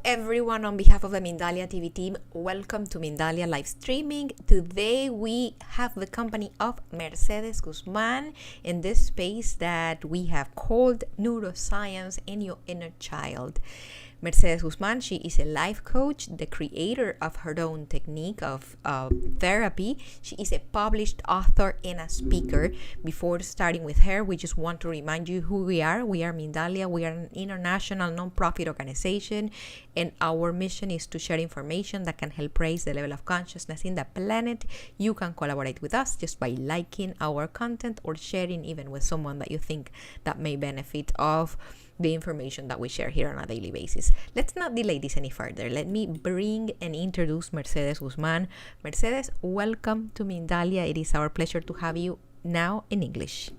everyone, on behalf of the Mindalia TV team, welcome to Mindalia live streaming. Today we have the company of Mercedes Guzman in this space that we have called Neuroscience and Your Inner Child. Mercedes Guzman, she is a life coach, the creator of her own technique of therapy. She is a published author and a speaker. Before starting with her, we just want to remind you who we are. We are Mindalia. We are an international non-profit organization, and our mission is to share information that can help raise the level of consciousness in the planet. You can collaborate with us just by liking our content or sharing even with someone that you think that may benefit of the information that we share here on a daily basis. Let's not delay this any further. Let me bring and introduce Mercedes Guzman. Mercedes, welcome to Mindalia. It is our pleasure to have you now in English.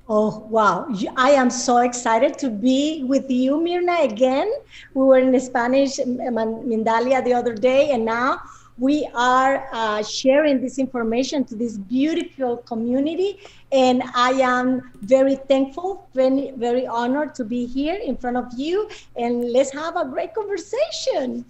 Oh, wow. I am so excited to be with you, Mirna, again. We were in Spanish, Mindalia, the other day, and now we are sharing this information to this beautiful community. And I am very thankful, very, very honored to be here in front of you. And let's have a great conversation.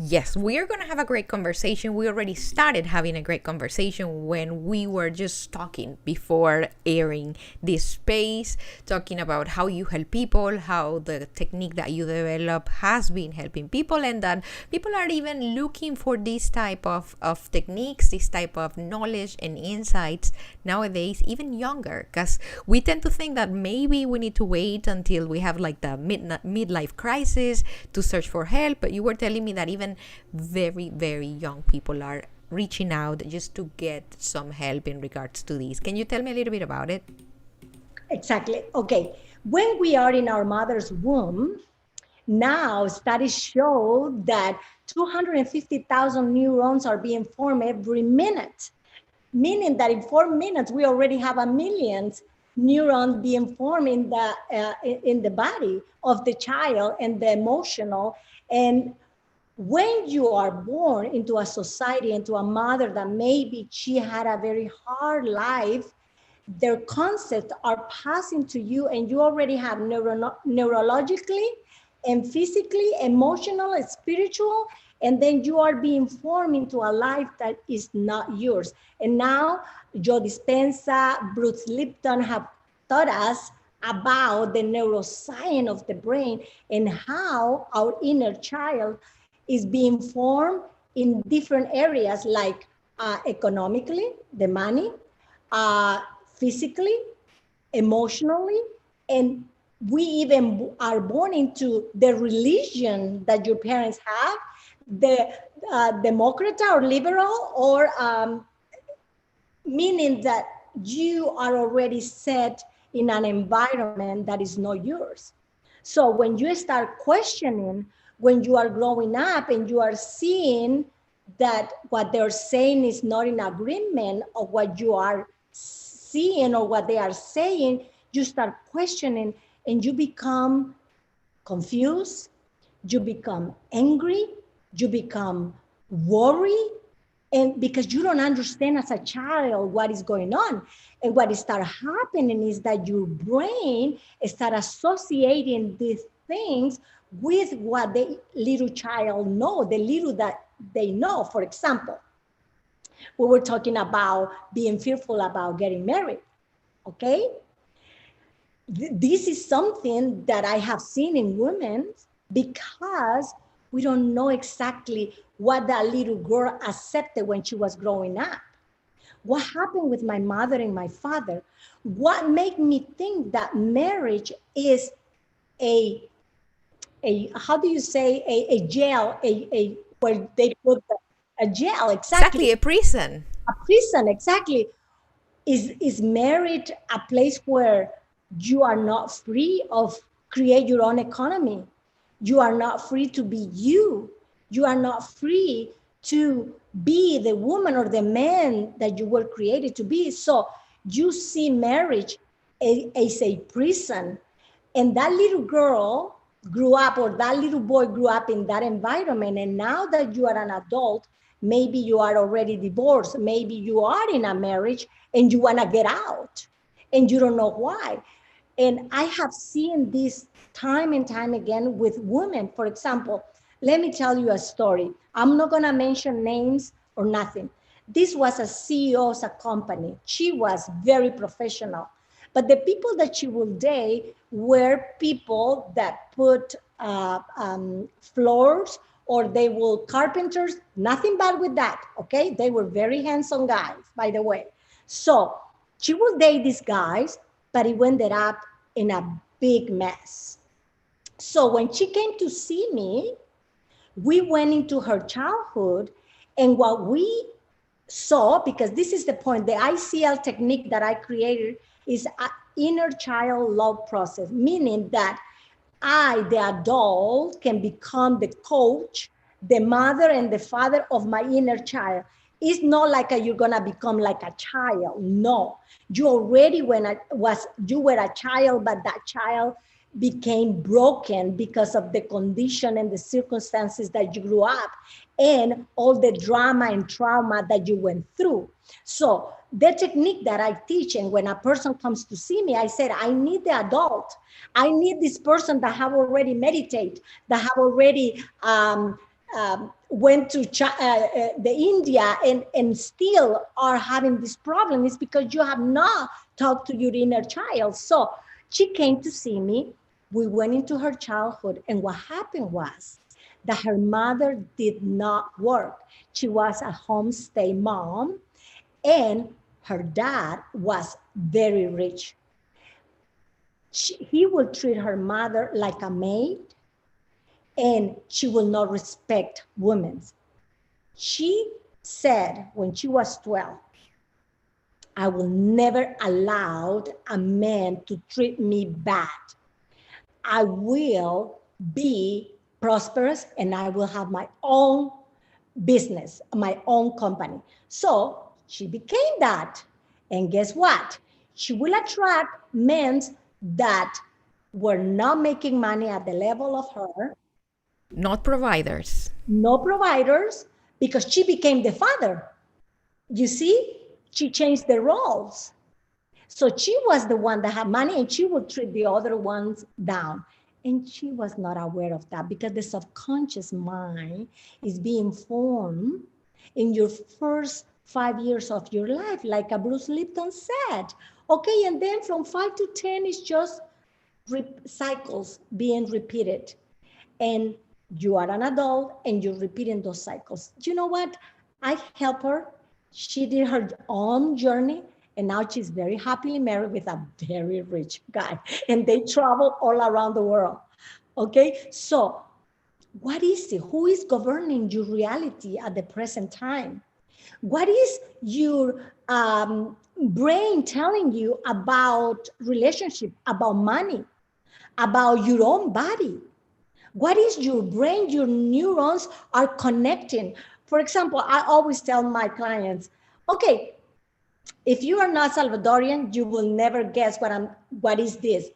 Yes, we are going to have a great conversation. We already started having a great conversation when we were just talking before airing this space, talking about how you help people, how the technique that you develop has been helping people, and that people are even looking for this type of techniques, this type of knowledge and insights nowadays, even younger, because we tend to think that maybe we need to wait until we have like the midlife crisis to search for help. But you were telling me that even very, very young people are reaching out just to get some help in regards to this. Can you tell me a little bit about it? Exactly. Okay. When we are in our mother's womb, now studies show that 250,000 neurons are being formed every minute, meaning that in 4 minutes, we already have 1 million neurons being formed in the body of the child and the emotional. And when you are born into a society, into a mother that maybe she had a very hard life, their concepts are passing to you, and you already have neurologically and physically, emotional, and spiritual, and then you are being formed into a life that is not yours. And now Joe Dispenza, Bruce Lipton have taught us about the neuroscience of the brain and how our inner child is being formed in different areas, like economically, the money, physically, emotionally, and we even are born into the religion that your parents have, the Democrat or liberal, or meaning that you are already set in an environment that is not yours. So when you start questioning, when you are growing up and you are seeing that what they're saying is not in agreement of what you are seeing or what they are saying, you start questioning and you become confused, you become angry, you become worried, and because you don't understand as a child what is going on. And what is start happening is that your brain start associating these things with what the little child know, the little that they know. For example, we were talking about being fearful about getting married, okay? This is something that I have seen in women because we don't know exactly what that little girl accepted when she was growing up. What happened with my mother and my father? What made me think that marriage is a how do you say, a jail, where they put a jail, Exactly, a prison. A prison, exactly. Is marriage a place where you are not free of create your own economy? You are not free to be you. You are not free to be the woman or the man that you were created to be. So you see marriage as a prison. And that little girl grew up, or that little boy grew up in that environment. And now that you are an adult, maybe you are already divorced, maybe you are in a marriage and you want to get out and you don't know why. And I have seen this time and time again with women. For example, Let me tell you a story. I'm not going to mention names or nothing. This was a CEO of a company. She was very professional. But the people that she would date were people that put floors, or they were carpenters. Nothing bad with that, okay? They were very handsome guys, by the way. So she would date these guys, but it ended up in a big mess. So when she came to see me, we went into her childhood, and what we saw, because this is the point, the ICL technique that I created is an inner child love process, meaning that I, the adult, can become the coach, the mother and the father of my inner child. It's not like you're gonna become like a child. No, you already you were a child, but that child became broken because of the condition and the circumstances that you grew up and all the drama and trauma that you went through. So the technique that I teach, and when a person comes to see me, I said, I need the adult. I need this person that have already meditated, that have already went to the India and still are having this problem. It's because you have not talked to your inner child. So she came to see me. We went into her childhood, and what happened was that her mother did not work. She was a homestay mom, and her dad was very rich. He will treat her mother like a maid, and she will not respect women. She said when she was 12, I will never allow a man to treat me bad. I will be prosperous, and I will have my own business, my own company. So she became that. And guess what? She will attract men that were not making money at the level of her. Not providers. No providers, because she became the father. You see, she changed the roles. So she was the one that had money, and she would treat the other ones down. And she was not aware of that, because the subconscious mind is being formed in your first 5 years of your life, like a Bruce Lipton said. Okay, and then from 5 to 10 is just cycles being repeated. And you are an adult and you're repeating those cycles. You know what? I help her. She did her own journey, and now she's very happily married with a very rich guy, and they travel all around the world. Okay, so what is it? Who is governing your reality at the present time? What is your brain telling you about relationship, about money, about your own body? What is your brain? Your neurons are connecting. For example, I always tell my clients, okay, if you are not Salvadorian, you will never guess what is this?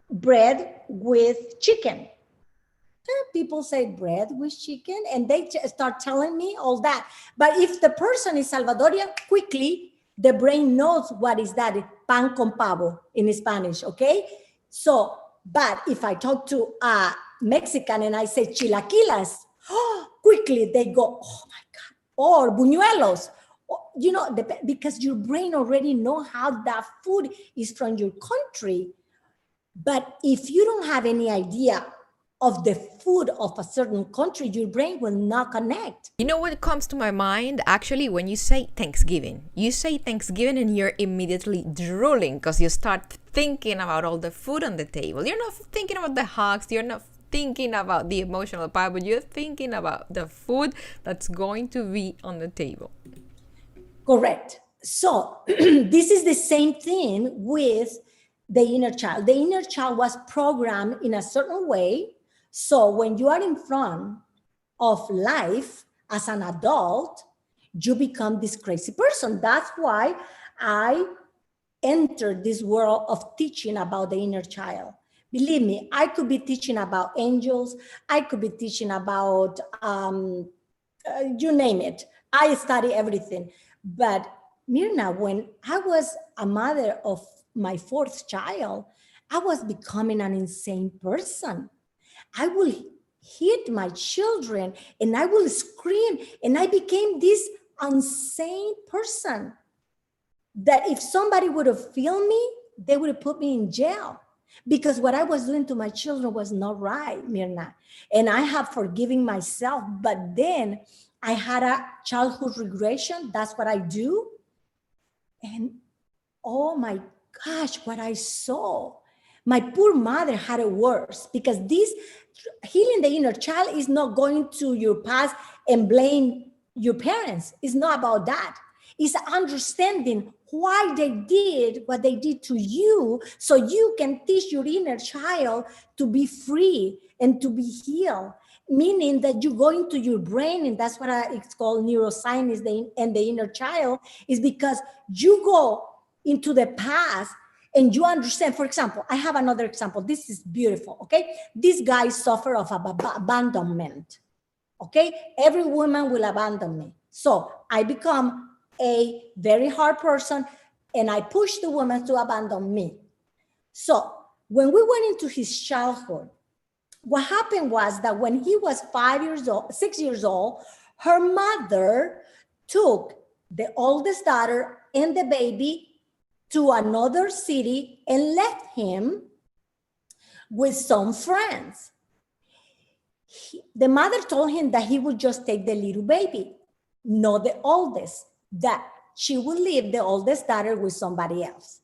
Bread with chicken. People say bread with chicken, and they start telling me all that. But if the person is Salvadorian, quickly the brain knows what is that, pan con pavo in Spanish, okay? So, but if I talk to a Mexican and I say chilaquilas, quickly they go, oh my God, or buñuelos. You know, because your brain already know how that food is from your country. But if you don't have any idea of the food of a certain country, your brain will not connect. You know what comes to my mind? Actually, when you say Thanksgiving and you're immediately drooling because you start thinking about all the food on the table. You're not thinking about the hugs, you're not thinking about the emotional part, but you're thinking about the food that's going to be on the table. Correct. So this is the same thing with the inner child. The inner child was programmed in a certain way. So when you are in front of life as an adult, you become this crazy person. That's why I entered this world of teaching about the inner child. Believe me, I could be teaching about angels. I could be teaching about, you name it. I study everything. But Mirna, when I was a mother of my fourth child, I was becoming an insane person. I will hit my children, and I will scream, and I became this insane person that if somebody would have filmed me, they would have put me in jail, because what I was doing to my children was not right, Mirna. And I have forgiven myself, but then I had a childhood regression. That's what I do. And oh my gosh, what I saw. My poor mother had it worse, because this healing the inner child is not going to your past and blame your parents. It's not about that. It's understanding why they did what they did to you, so you can teach your inner child to be free and to be healed. Meaning that you go into your brain, and that's what it's called neuroscience and the inner child, is because you go into the past and you understand. For example, I have another example. This is beautiful, okay? This guy suffered of abandonment, okay? Every woman will abandon me. So I become a very hard person, and I push the woman to abandon me. So when we went into his childhood, what happened was that when he was 6 years old, her mother took the oldest daughter and the baby to another city and left him with some friends. The mother told him that he would just take the little baby, not the oldest, that she would leave the oldest daughter with somebody else.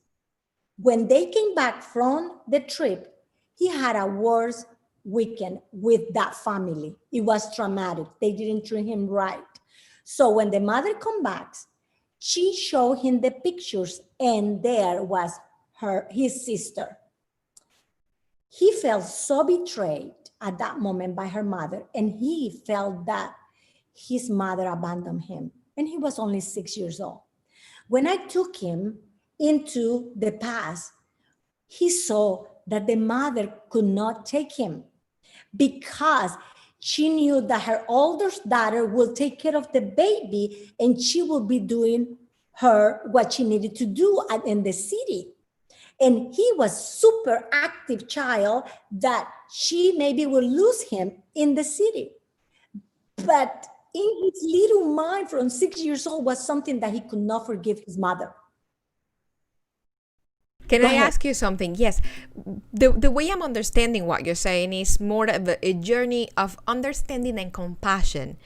When they came back from the trip, he had a worse weekend with that family. It was traumatic. They didn't treat him right. So when the mother come back, she showed him the pictures, and there was his sister. He felt so betrayed at that moment by her mother, and he felt that his mother abandoned him, and he was only 6 years old. When I took him into the past, he saw that the mother could not take him, because she knew that her oldest daughter will take care of the baby, and she will be doing her what she needed to do in the city. And he was super active child that she maybe will lose him in the city. But in his little mind from 6 years old was something that he could not forgive his mother. Can I ask you something? Yes. The way I'm understanding what you're saying is more of a journey of understanding and compassion.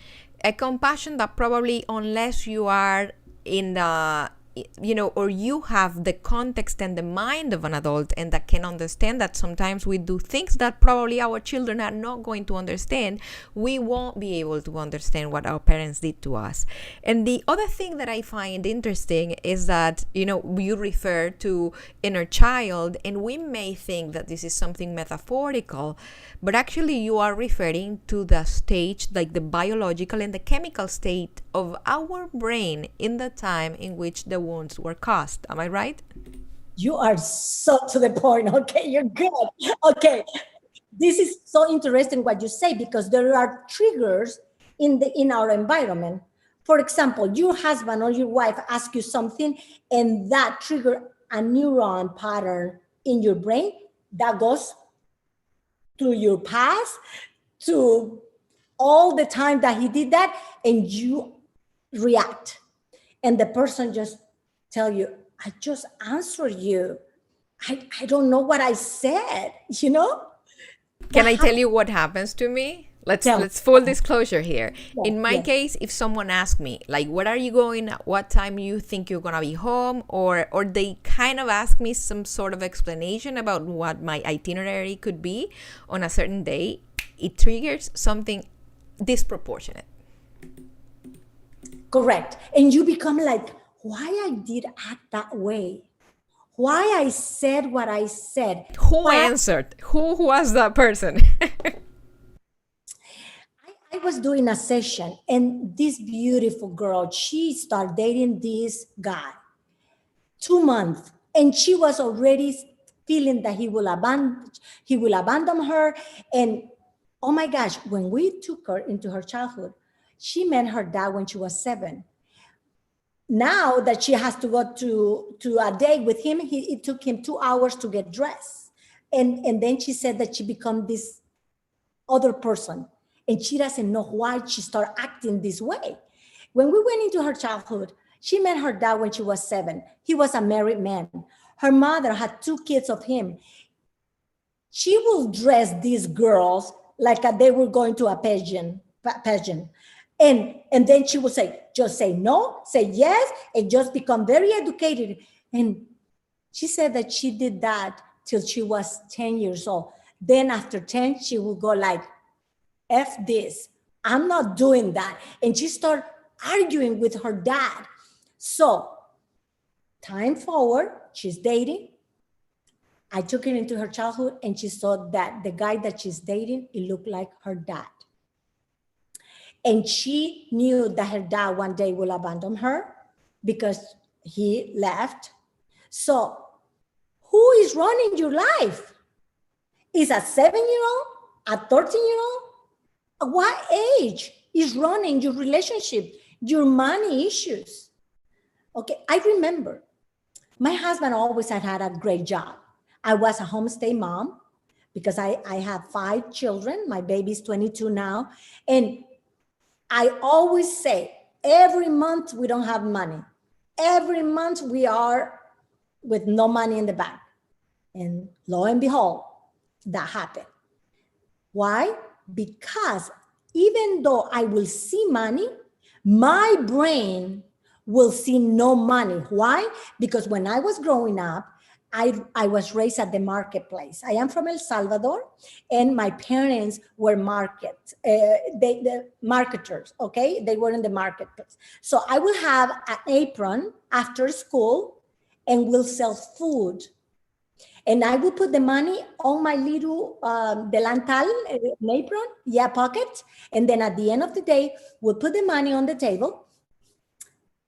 A compassion that probably, unless you are in the, or you have the context and the mind of an adult and that can understand that sometimes we do things that probably our children are not going to understand, we won't be able to understand what our parents did to us. And the other thing that I find interesting is that, you refer to inner child, and we may think that this is something metaphorical, but actually you are referring to the stage, like the biological and the chemical state of our brain in the time in which the wounds were caused. Am I right? You are so to the point. Okay, you're good. Okay, this is so interesting what you say, because there are triggers in our environment. For example, your husband or your wife ask you something, and that trigger a neuron pattern in your brain that goes to your past, to all the time that he did that, and you react. And the person just tell you, I just answered you. I don't know what I said, Can I tell you what happens to me? Let's full disclosure here. In my case, if someone asks me, like, where are you going? At what time you think you're gonna be home? Or they kind of ask me some sort of explanation about what my itinerary could be on a certain day, it triggers something disproportionate. Correct. And you become like, why I did act that way? Why I said what I said? Who answered? Who was that person? I was doing a session, and this beautiful girl, she started dating this guy 2 months, and she was already feeling that he will abandon her. And oh my gosh, when we took her into her childhood, she met her dad when she was 7. Now that she has to go to a date with him, it took him 2 hours to get dressed. And then she said that she become this other person. And she doesn't know why she started acting this way. When we went into her childhood, she met her dad when she was 7. He was a married man. Her mother had 2 kids of him. She will dress these girls like they were going to a pageant. And then she will say, just say no, say yes, and just become very educated. And she said that she did that till she was 10 years old. Then after 10, she will go like, F this, I'm not doing that. And she started arguing with her dad. So time forward, she's dating. I took her into her childhood and she saw that the guy that she's dating, it looked like her dad. And she knew that her dad one day will abandon her because he left. So who is running your life? Is a 7-year-old, a 13-year-old? At what age is running your relationship, your money issues? Okay, I remember my husband always had a great job. I was a homestay mom because I have 5 children. My baby's 22 now. And I always say, every month we don't have money. Every month we are with no money in the bank. And lo and behold, that happened. Why? Because even though I will see money, my brain will see no money. Why? Because when I was growing up, I was raised at the marketplace. I am from El Salvador, and my parents were the marketers, okay? They were in the marketplace. So I will have an apron after school and will sell food. And I will put the money on my little delantal apron, pocket. And then at the end of the day, we'll put the money on the table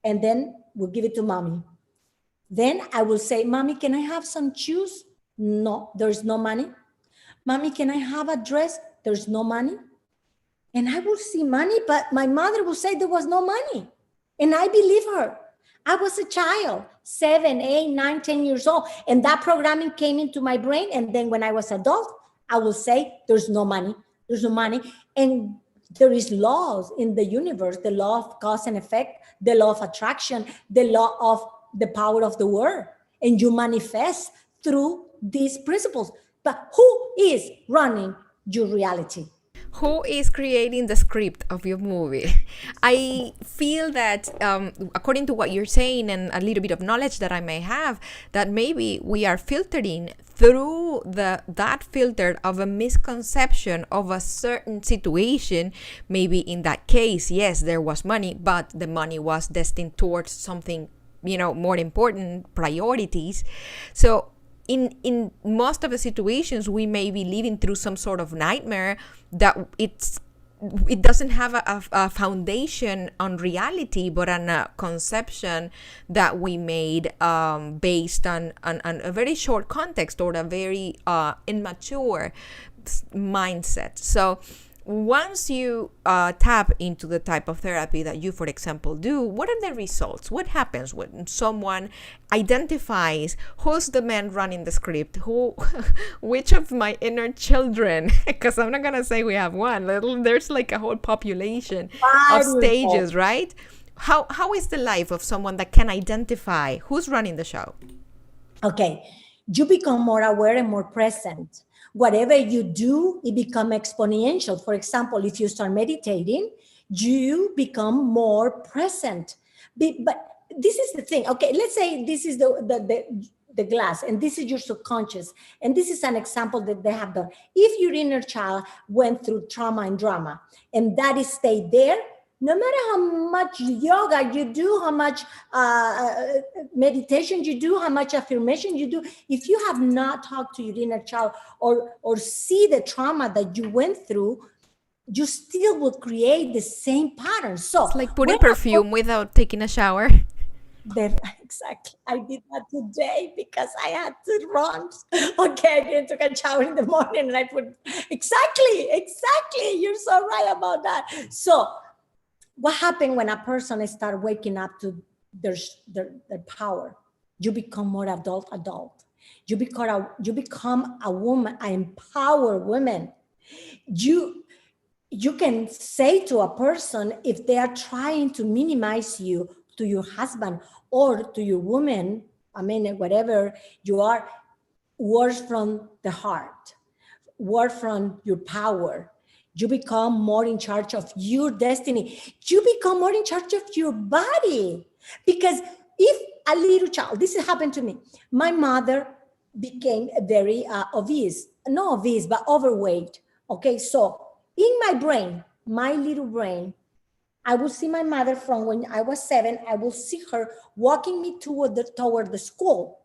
and then we'll give it to mommy. Then I will say, mommy, can I have some shoes? No, there's no money. Mommy, can I have a dress? There's no money. And I will see money, but my mother will say there was no money. And I believe her. I was a child, 7, 8, 9, 10 years old. And that programming came into my brain. And then when I was adult, I will say, there's no money. There's no money. And there is laws in the universe, the law of cause and effect, the law of attraction, the law of the power of the word. And you manifest through these principles. But who is running your reality? Who is creating the script of your movie? I feel that according to what you're saying and a little bit of knowledge that I may have, that maybe we are filtering through that filter of a misconception of a certain situation. Maybe in that case, yes, there was money, but the money was destined towards something, more important priorities. So in most of the situations, we may be living through some sort of nightmare that it doesn't have a foundation on reality, but on a conception that we made based on a very short context or a very immature mindset. So once you tap into the type of therapy that you, for example, do, what are the results? What happens when someone identifies who's the man running the script, which of my inner children, because I'm not going to say we have one, there's like a whole population of stages, right? How is the life of someone that can identify who's running the show? Okay, you become more aware and more present. Whatever you do, it becomes exponential. For example, if you start meditating, you become more present. But this is the thing. Okay, let's say this is the glass, and this is your subconscious. And this is an example that they have done. If your inner child went through trauma and drama, and that is stayed there, no matter how much yoga you do, how much meditation you do, how much affirmation you do, if you have not talked to your inner child or see the trauma that you went through, you still will create the same pattern. So it's like putting perfume without taking a shower. Exactly. I did that today because I had to run. Okay, I didn't take a shower in the morning and I put, exactly. You're so right about that. So what happened when a person starts waking up to their power? You become more adult. You become a woman, an empowered woman. You can say to a person, if they are trying to minimize you, to your husband or to your woman, I mean, whatever you are, words from the heart, word from your power. You become more in charge of your destiny. You become more in charge of your body. Because if a little child, this happened to me, my mother became very obese, not obese, but overweight. Okay, so in my brain, my little brain, I will see my mother from when I was 7. I will see her walking me toward the school.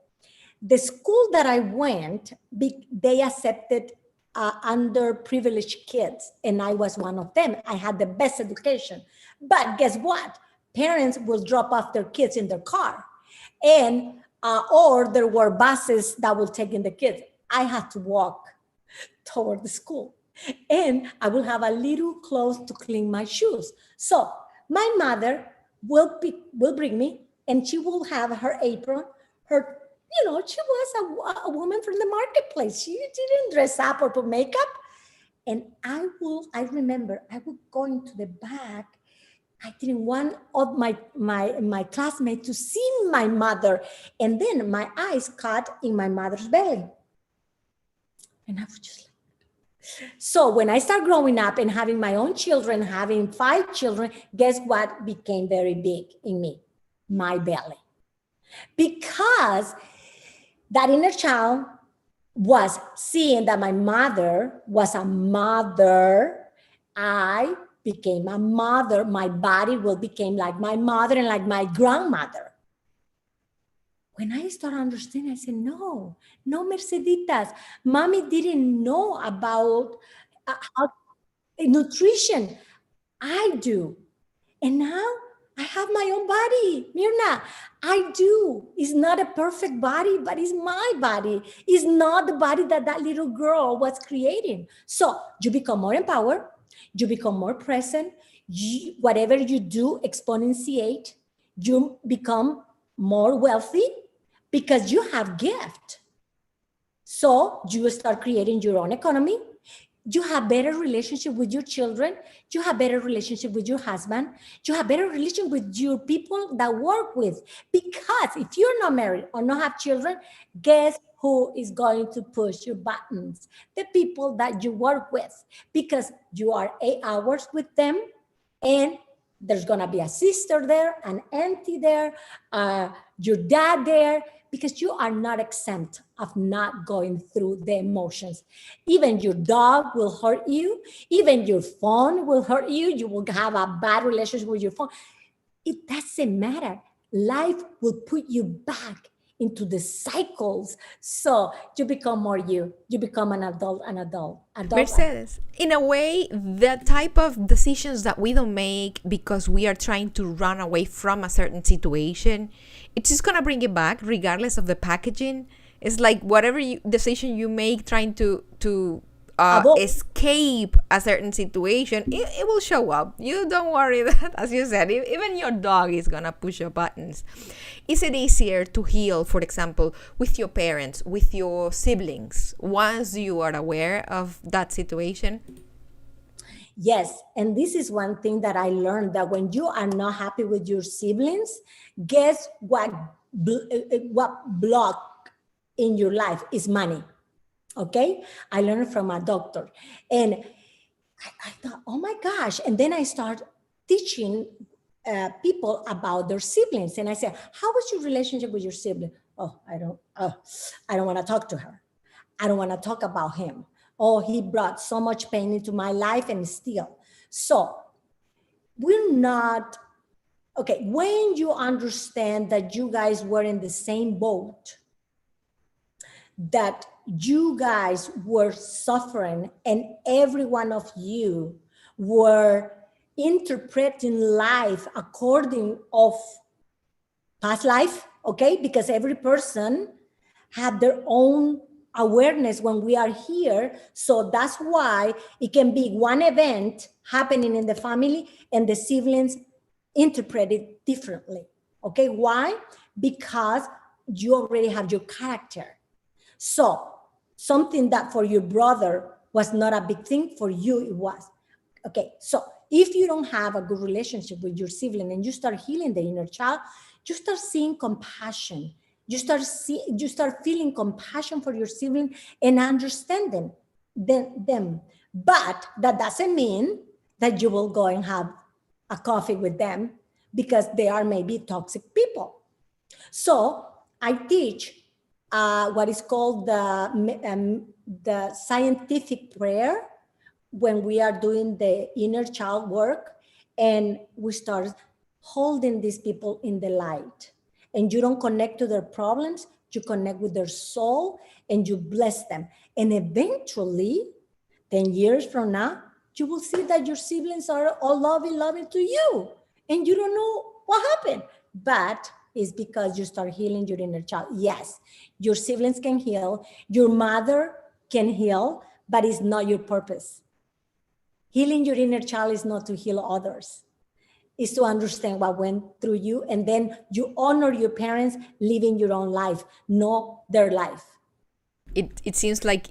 The school that I went, they accepted underprivileged kids, and I was one of them. I had the best education. But guess what? Parents will drop off their kids in their car, and or there were buses that will take in the kids. I had to walk toward the school, and I will have a little clothes to clean my shoes. So my mother will bring me, and she will have her apron, her, she was a woman from the marketplace. She didn't dress up or put makeup. And I remember I would go into the back. I didn't want of my classmates to see my mother. And then my eyes caught in my mother's belly. And I was just like, so when I start growing up and having my own children, having 5 children, guess what became very big in me? My belly. Because that inner child was seeing that my mother was a mother. I became a mother. My body will become like my mother and like my grandmother. When I started understanding, I said, no, Merceditas. Mommy didn't know about nutrition. I do. And now I have my own body. Mirna, I do. It's not a perfect body, but it's my body. It's not the body that that little girl was creating. So you become more empowered. You become more present. Whatever you do, exponentiate. You become more wealthy because you have gift. So you start creating your own economy. You have better relationship with your children. You have better relationship with your husband. You have better relation with your people that work with. Because if you're not married or not have children, guess who is going to push your buttons? The people that you work with, because you are 8 hours with them, and there's gonna be a sister there, an auntie there, your dad there, because you are not exempt of not going through the emotions. Even your dog will hurt you. Even your phone will hurt you. You will have a bad relationship with your phone. It doesn't matter. Life will put you back into the cycles. So you become more you. You become an adult. Mercedes, in a way, the type of decisions that we don't make because we are trying to run away from a certain situation, it's just going to bring it back regardless of the packaging. It's like whatever decision you make trying to escape a certain situation, it will show up. You don't worry that, as you said, even your dog is gonna push your buttons. Is it easier to heal, for example, with your parents, with your siblings, once you are aware of that situation? Yes, and this is one thing that I learned, that when you are not happy with your siblings, guess what block in your life is money. Okay, I learned from a doctor, and I thought, oh my gosh. And then I start teaching people about their siblings, and I said, how was your relationship with your sibling? Oh, I don't want to talk to her. I don't want to talk about him. Oh, he brought so much pain into my life, and still. So we're not, okay, when you understand that you guys were in the same boat, that you guys were suffering, and every one of you were interpreting life according of past life, okay? Because every person had their own awareness when we are here. So that's why it can be one event happening in the family and the siblings interpret it differently. Okay, why? Because you already have your character. So something that for your brother was not a big thing. For you, it was. Okay, so if you don't have a good relationship with your sibling and you start healing the inner child, you start seeing compassion. You start feeling compassion for your sibling and understanding them. But that doesn't mean that you will go and have a coffee with them, because they are maybe toxic people. So I teach what is called the scientific prayer when we are doing the inner child work, and we start holding these people in the light. And you don't connect to their problems, you connect with their soul, and you bless them. And eventually, 10 years from now, you will see that your siblings are all loving to you. And you don't know what happened. But it's because you start healing your inner child. Yes, your siblings can heal, your mother can heal, but it's not your purpose. Healing your inner child is not to heal others. It's to understand what went through you, and then you honor your parents living your own life, not their life. It seems like,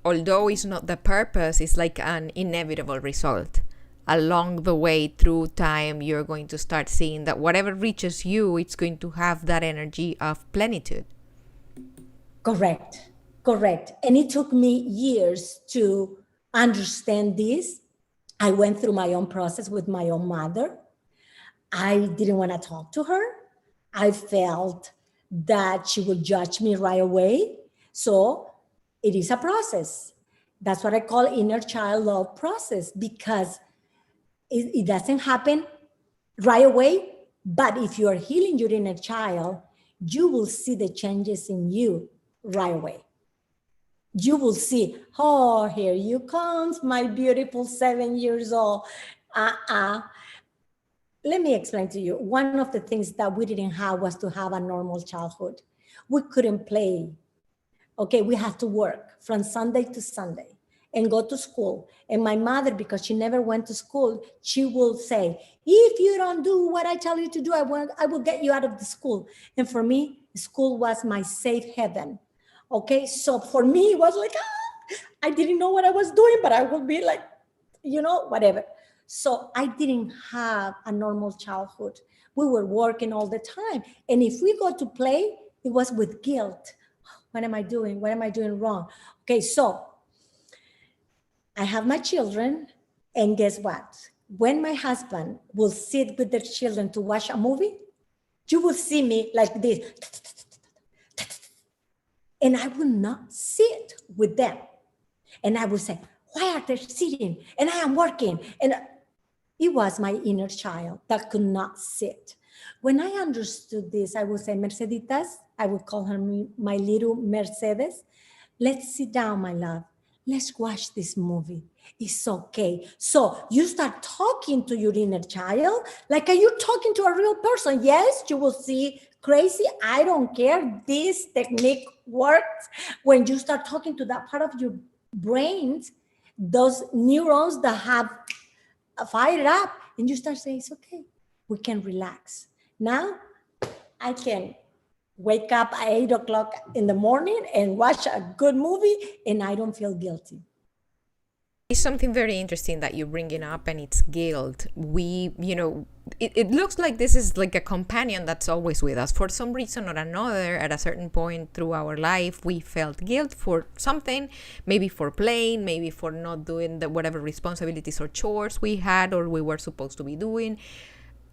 although it's not the purpose, it's like an inevitable result. Along the way, through time, you're going to start seeing that whatever reaches you, it's going to have that energy of plenitude. Correct. And it took me years to understand this. I went through my own process with my own mother. I didn't want to talk to her. I felt that she would judge me right away. So it is a process. That's what I call inner child love process, because it doesn't happen right away. But if you are healing your inner child, you will see the changes in you right away. You will see, oh, here you comes, my beautiful 7 years old. Let me explain to you. One of the things that we didn't have was to have a normal childhood. We couldn't play. Okay, we had to work from Sunday to Sunday and go to school. And my mother, because she never went to school, she will say, if you don't do what I tell you to do, I will get you out of the school. And for me, school was my safe haven. Okay, so for me, it was like, I didn't know what I was doing, but I would be like, whatever. So I didn't have a normal childhood. We were working all the time. And if we go to play, it was with guilt. What am I doing? What am I doing wrong? Okay, so I have my children, and guess what? When my husband will sit with their children to watch a movie, you will see me like this. And I will not sit with them. And I will say, why are they sitting? And I am working. And it was my inner child that could not sit. When I understood this, I would say, Merceditas, I would call her my little Mercedes. Let's sit down, my love. Let's watch this movie. It's okay. So you start talking to your inner child like, are you talking to a real person? Yes, you will see crazy. I don't care. This technique works. When you start talking to that part of your brains, those neurons that have fired up, and you start saying, it's okay. We can relax. Now I can wake up at 8 o'clock in the morning and watch a good movie, and I don't feel guilty. It's something very interesting that you're bringing up, and it's guilt. It looks like this is like a companion that's always with us. For some reason or another, at a certain point through our life, we felt guilt for something, maybe for playing, maybe for not doing whatever responsibilities or chores we had or we were supposed to be doing.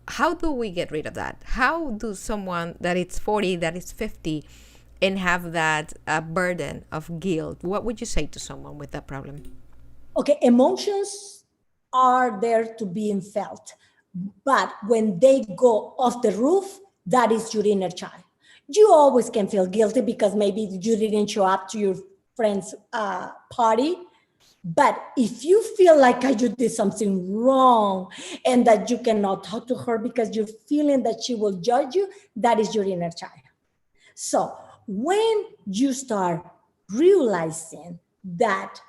How do we get rid of that? How do someone that is 40, that is 50, and have that burden of guilt? What would you say to someone with that problem? Okay, emotions are there to be felt, but when they go off the roof, that is your inner child. You always can feel guilty because maybe you didn't show up to your friend's party. But if you feel like you did something wrong and that you cannot talk to her because you're feeling that she will judge you, that is your inner child. So when you start realizing that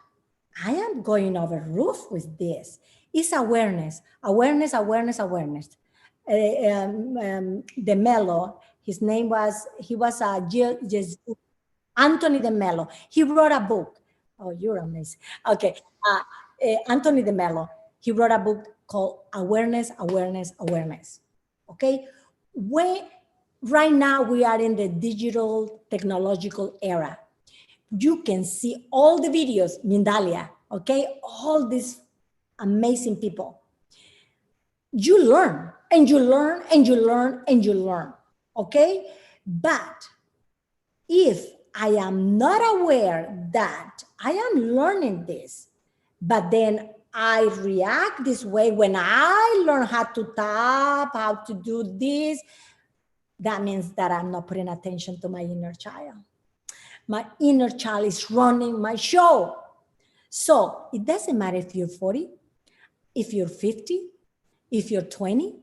I am going over roof with this, it's awareness. De Mello, his name was, he was Anthony de Mello. He wrote a book Oh, you're amazing. Okay. Anthony de Mello, he wrote a book called Awareness, Awareness, Awareness. Okay. When, right now, we are in the digital technological era. You can see all the videos, Mindalia, okay? All these amazing people. You learn and you learn and you learn and you learn, okay? But if I am not aware that I am learning this, but then I react this way when I learn how to tap, how to do this, that means that I'm not putting attention to my inner child. My inner child is running my show. So it doesn't matter if you're 40, if you're 50, if you're 20,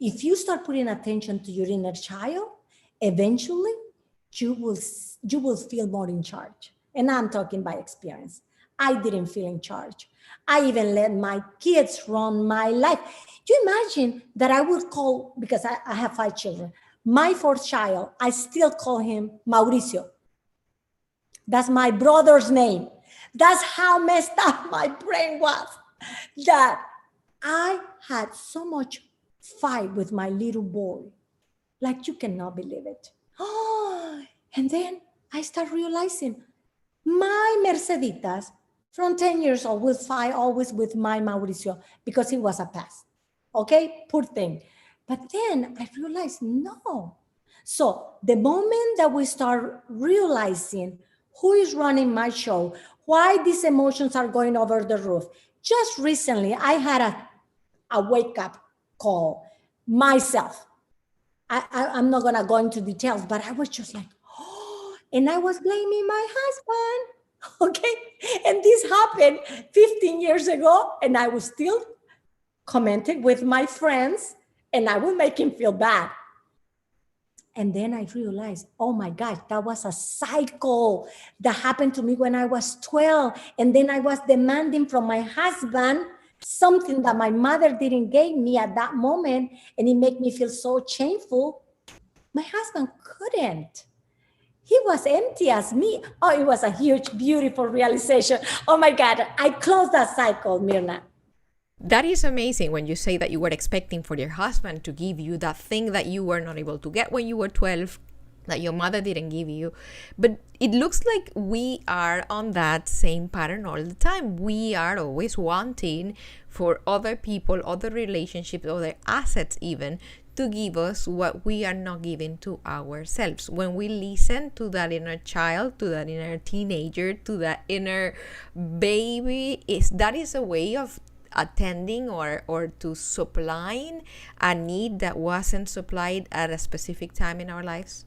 if you start putting attention to your inner child, eventually you will feel more in charge. And I'm talking by experience. I didn't feel in charge. I even let my kids run my life. Do you imagine that I would call, because I have 5 children, my 4th child, I still call him Mauricio. That's my brother's name. That's how messed up my brain was, that I had so much fight with my little boy. Like, you cannot believe it. Oh, and then I start realizing my Merceditas from 10 years old will fight always with my Mauricio because he was a pest. Okay, poor thing. But then I realized, no. So the moment that we start realizing who is running my show, why these emotions are going over the roof. Just recently, I had a wake up call myself. I'm not going to go into details, but I was just like, oh, and I was blaming my husband. Okay. And this happened 15 years ago, and I was still commenting with my friends, and I would make him feel bad. And then I realized, oh my gosh, that was a cycle that happened to me when I was 12. And then I was demanding from my husband something that my mother didn't give me at that moment. And it made me feel so shameful. My husband couldn't. He was empty as me. Oh, it was a huge, beautiful realization. Oh my God, I closed that cycle, Myrna. That is amazing when you say that you were expecting for your husband to give you that thing that you were not able to get when you were 12, that your mother didn't give you. But it looks like we are on that same pattern all the time. We are always wanting for other people, other relationships, other assets even, to give us what we are not giving to ourselves. When we listen to that inner child, to that inner teenager, to that inner baby, that is a way of attending or to supplying a need that wasn't supplied at a specific time in our lives?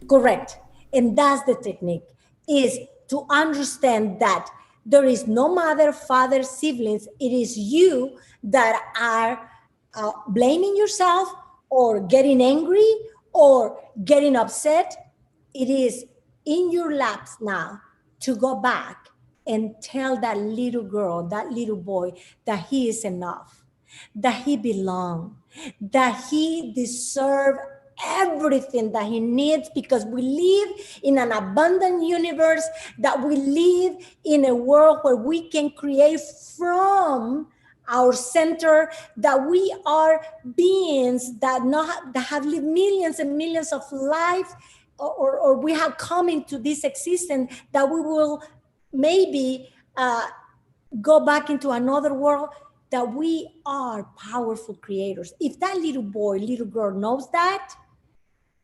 Correct. And that's the technique, is to understand that there is no mother, father, siblings. It is you that are blaming yourself or getting angry or getting upset. It is in your laps now to go back and tell that little girl, that little boy, that he is enough, that he belongs, that he deserves everything that he needs, because we live in an abundant universe, that we live in a world where we can create from our center, that we are beings that have lived millions and millions of lives, or we have come into this existence, that we will maybe go back into another world, that we are powerful creators. If that little boy, little girl knows that,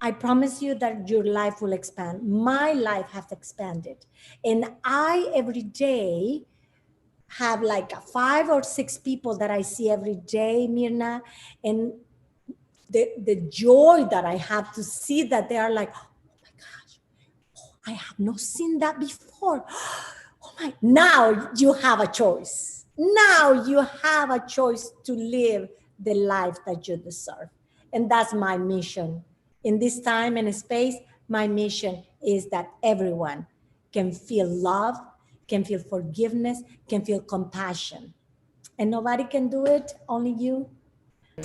I promise you that your life will expand. My life has expanded. And I every day have like 5 or 6 people that I see every day, Myrna. And the joy that I have to see that they are like, oh my gosh, I have not seen that before. Oh my, now you have a choice. Now you have a choice to live the life that you deserve. And that's my mission. In this time and space, my mission is that everyone can feel love, can feel forgiveness, can feel compassion. And nobody can do it, only you.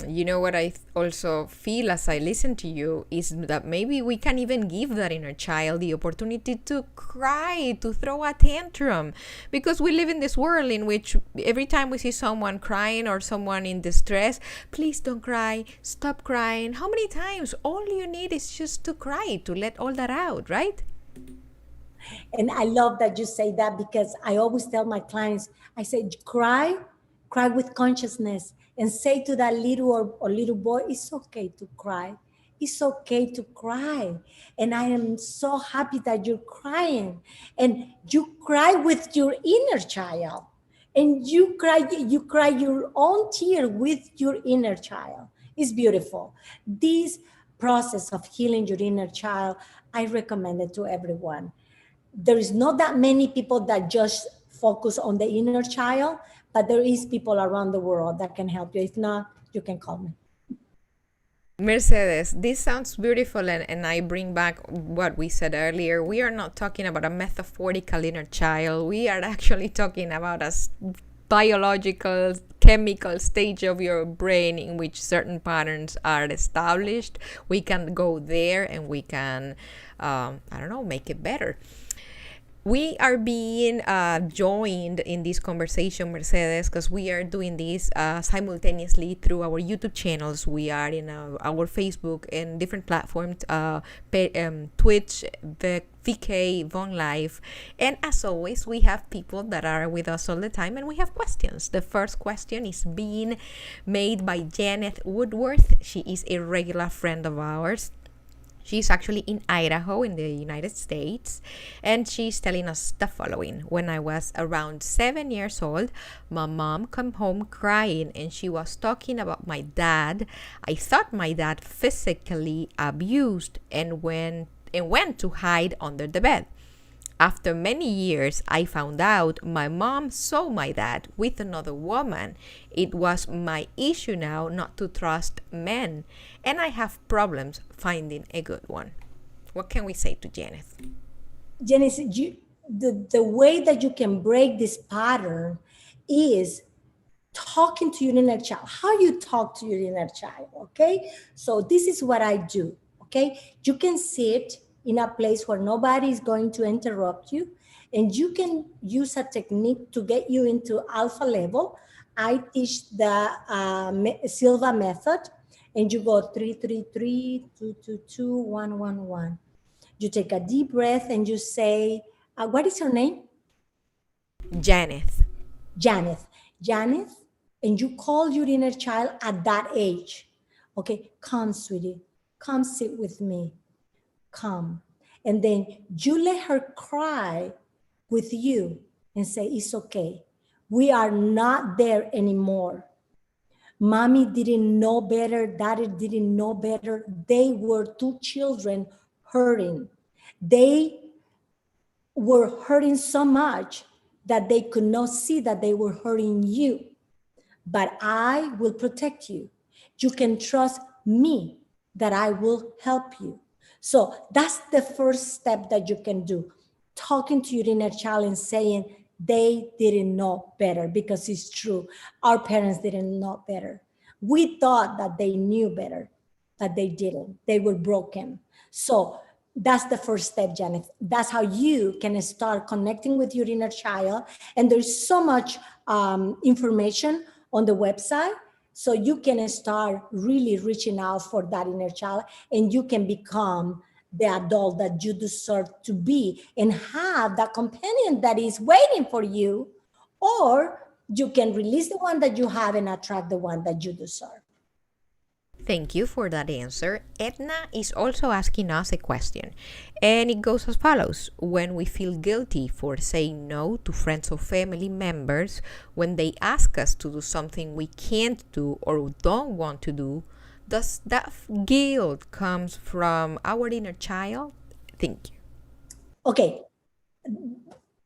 You know what I also feel as I listen to you is that maybe we can even give that inner child the opportunity to cry, to throw a tantrum, because we live in this world in which every time we see someone crying or someone in distress, please don't cry, stop crying. How many times? All you need is just to cry, to let all that out, right? And I love that you say that, because I always tell my clients, I say, cry with consciousness, and say to that little or little boy, it's okay to cry. It's okay to cry. And I am so happy that you're crying. And you cry with your inner child. And you cry your own tear with your inner child. It's beautiful. This process of healing your inner child, I recommend it to everyone. There is not that many people that just focus on the inner child, but there is people around the world that can help you. If not, you can call me. Mercedes, this sounds beautiful, and I bring back what we said earlier. We are not talking about a metaphorical inner child. We are actually talking about a biological, chemical stage of your brain in which certain patterns are established. We can go there and we can, make it better. We are being joined in this conversation, Mercedes, because we are doing this simultaneously through our YouTube channels. We are in our Facebook and different platforms, Twitch, VK, Von Live. And as always, we have people that are with us all the time, and we have questions. The first question is being made by Janet Woodworth. She is a regular friend of ours. She's actually in Idaho in the United States, and she's telling us the following. When I was around 7 years old, my mom came home crying, and she was talking about my dad. I thought my dad physically abused and went to hide under the bed. After many years, I found out my mom saw my dad with another woman. It was my issue now not to trust men, and I have problems finding a good one. What can we say to Janet? Janice, the way that you can break this pattern is talking to your inner child. How you talk to your inner child, okay? So this is what I do, okay? You can sit in a place where nobody is going to interrupt you, and you can use a technique to get you into alpha level. I teach the Silva method, and you go 333 222 111. You take a deep breath and you say, what is your name? Janet. Janet, and you call your inner child at that age. Okay, come, sweetie, come sit with me. Come. And then you let her cry with you and say, it's okay. We are not there anymore. Mommy didn't know better. Daddy didn't know better. They were two children hurting. They were hurting so much that they could not see that they were hurting you. But I will protect you. You can trust me that I will help you. So that's the first step that you can do. Talking to your inner child and saying they didn't know better, because it's true. Our parents didn't know better. We thought that they knew better, but they didn't. They were broken. So that's the first step, Janet. That's how you can start connecting with your inner child. And there's so much information on the website. So you can start really reaching out for that inner child, and you can become the adult that you deserve to be and have that companion that is waiting for you. Or you can release the one that you have and attract the one that you deserve. Thank you for that answer. Edna is also asking us a question, and it goes as follows. When we feel guilty for saying no to friends or family members when they ask us to do something we can't do or don't want to do, does that guilt comes from our inner child? Thank you. Okay,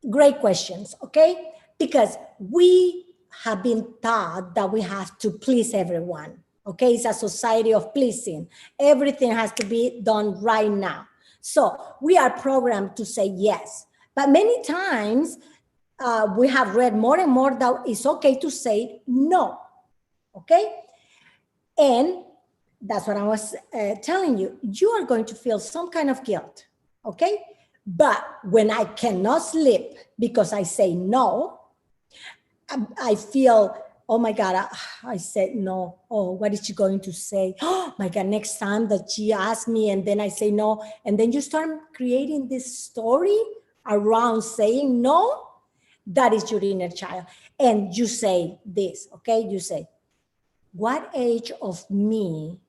great questions, okay? Because we have been taught that we have to please everyone. Okay, it's a society of pleasing. Everything has to be done right now. So we are programmed to say yes. But many times we have read more and more that it's okay to say no. Okay? And that's what I was telling you. You are going to feel some kind of guilt, okay? But when I cannot sleep because I say no, I feel, oh my God, I said no. Oh, what is she going to say? Oh my God, next time that she asks me and then I say no. And then you start creating this story around saying no. That is your inner child. And you say this, okay? You say, what age of me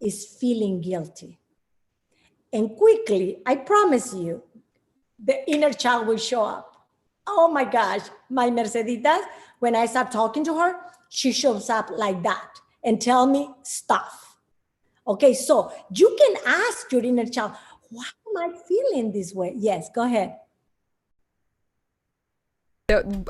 is feeling guilty? And quickly, I promise you, the inner child will show up. Oh my gosh, my Merceditas, when I start talking to her, she shows up like that and tell me stuff. Okay, so you can ask your inner child, why am I feeling this way? Yes, go ahead.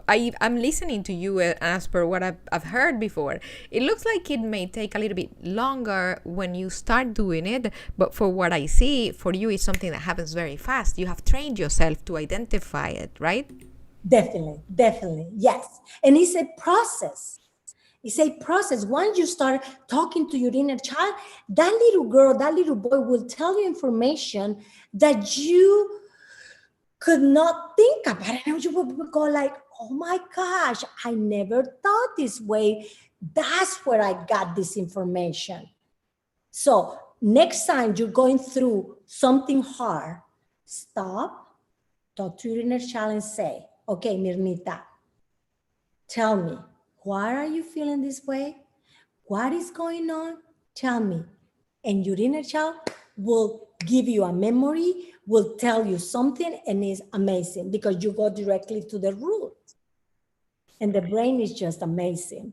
I'm listening to you as per what I've heard before. It looks like it may take a little bit longer when you start doing it, but for what I see, for you, it's something that happens very fast. You have trained yourself to identify it, right? Definitely, yes. And it's a process. It's a process. Once you start talking to your inner child, that little girl, that little boy will tell you information that you could not think about it. And you would go like, oh my gosh, I never thought this way. That's where I got this information. So next time you're going through something hard, stop, talk to your inner child and say, okay, Mirnita, tell me, why are you feeling this way? What is going on? Tell me. And your inner child will give you a memory, will tell you something, and it's amazing because you go directly to the root. And the brain is just amazing.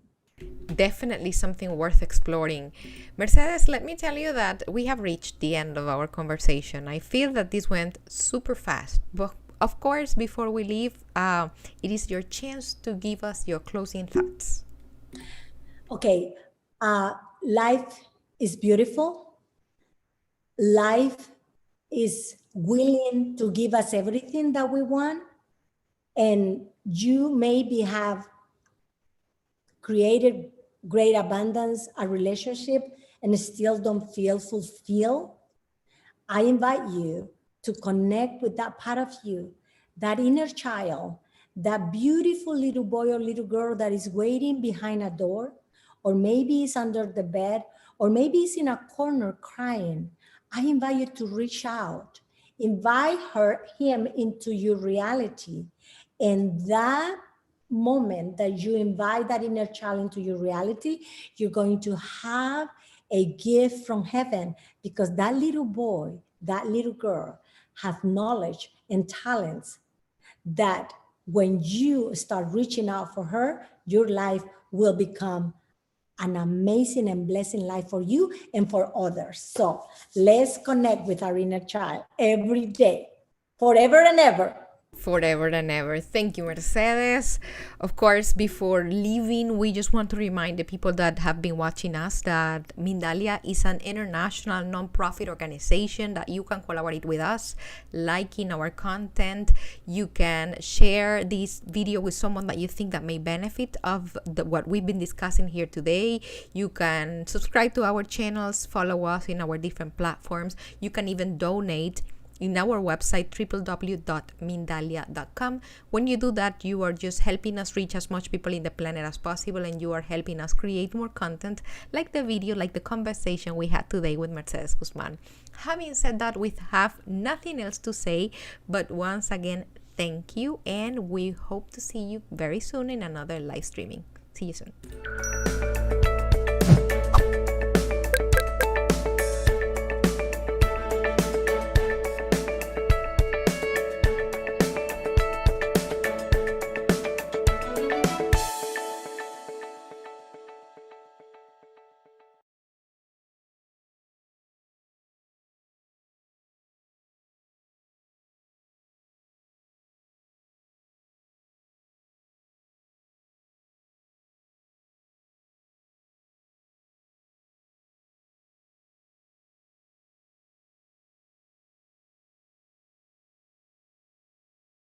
Definitely something worth exploring. Mercedes, let me tell you that we have reached the end of our conversation. I feel that this went super fast, but of course, before we leave, it is your chance to give us your closing thoughts. Okay, life is beautiful. Life is willing to give us everything that we want. And you maybe have created great abundance, a relationship, and still don't feel fulfilled. I invite you to connect with that part of you, that inner child, that beautiful little boy or little girl that is waiting behind a door, or maybe is under the bed, or maybe is in a corner crying. I invite you to reach out, invite him into your reality. And that moment that you invite that inner child into your reality, you're going to have a gift from heaven, because that little boy, that little girl have knowledge and talents that when you start reaching out for her, your life will become an amazing and blessing life for you and for others. So let's connect with our inner child every day, forever and ever. Forever and ever. Thank you, Mercedes. Of course, before leaving, we just want to remind the people that have been watching us that Mindalia is an international non-profit organization that you can collaborate with us, liking our content. You can share this video with someone that you think that may benefit of what we've been discussing here today. You can subscribe to our channels, follow us in our different platforms. You can even donate in our website, www.mindalia.com. When you do that, you are just helping us reach as much people in the planet as possible, and you are helping us create more content like the video, like the conversation we had today with Mercedes Guzman. Having said that, we have nothing else to say, but once again, thank you, and we hope to see you very soon in another live streaming. See you soon.